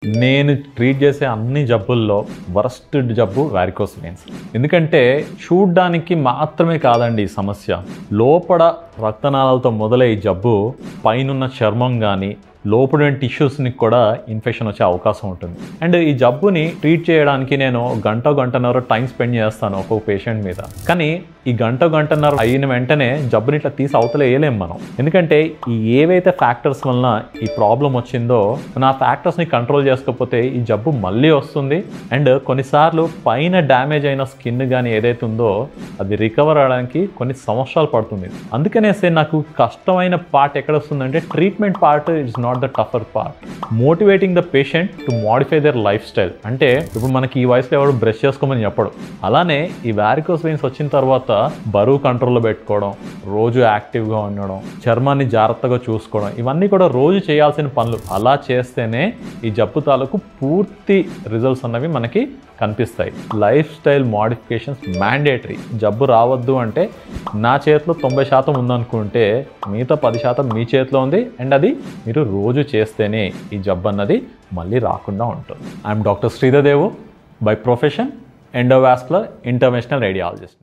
నేను ట్రీట్ చేసే అన్ని జబ్బుల్లో వరస్ట్ జబ్బు వారికోస్ వెయిన్స్. ఎందుకంటే చూడ్డానికి మాత్రమే కాదండి ఈ సమస్య, లోపల రక్తనాళాలతో మొదలై జబ్బు పైనున్న చర్మం కానీ లోపల టిష్యూస్ని కూడా ఇన్ఫెక్షన్ వచ్చే అవకాశం ఉంటుంది. అండ్ ఈ జబ్బుని ట్రీట్ చేయడానికి నేను గంటన్నర టైం స్పెండ్ చేస్తాను ఒక్కొక్క పేషెంట్ మీద. కానీ ఈ గంటన్నర అయిన వెంటనే జబ్బుని ఇట్లా తీసి అవతల వేయలేము మనం. ఎందుకంటే ఈ ఏవైతే ఫ్యాక్టర్స్ వలన ఈ ప్రాబ్లం వచ్చిందో ఆ ఫ్యాక్టర్స్ని కంట్రోల్ చేసుకోకపోతే ఈ జబ్బు మళ్ళీ వస్తుంది. అండ్ కొన్నిసార్లు పైన డ్యామేజ్ అయిన స్కిన్ కానీ ఏదైతే ఉందో అది రికవర్ అవడానికి కొన్ని సంవత్సరాలు పడుతుంది. అందుకనేసే నాకు కష్టమైన పార్ట్ ఎక్కడ వస్తుందంటే treatment part it's not the టఫర్ part. Motivating the patient to modify their life style. అంటే ఇప్పుడు మనకి ఈ వయసులో ఎవరు బ్రష్ చేసుకోమని చెప్పడం, అలానే ఈ వారికోస్ వెయిన్స్ వచ్చిన తర్వాత బరువు కంట్రోల్లో పెట్టుకోవడం, రోజు యాక్టివ్గా ఉండడం, చర్మాన్ని జాగ్రత్తగా చూసుకోవడం, ఇవన్నీ కూడా రోజు చేయాల్సిన పనులు. అలా చేస్తేనే ఈ జబ్బు తాలూకు పూర్తి రిజల్ట్స్ అన్నవి మనకి కనిపిస్తాయి. Life style modifications mandatory. జబ్బు రావద్దు అంటే నా చేతిలో 90% ఉందనుకుంటే మిగతా 10% మీ చేతిలో ఉంది. అండ్ అది మీరు రోజు చేస్తేనే ఈ జబ్బు అన్నది మళ్ళీ రాకుండా ఉంటుంది. ఐఎమ్ డాక్టర్ శ్రీధర్ దేవు, by profession endovascular interventional radiologist.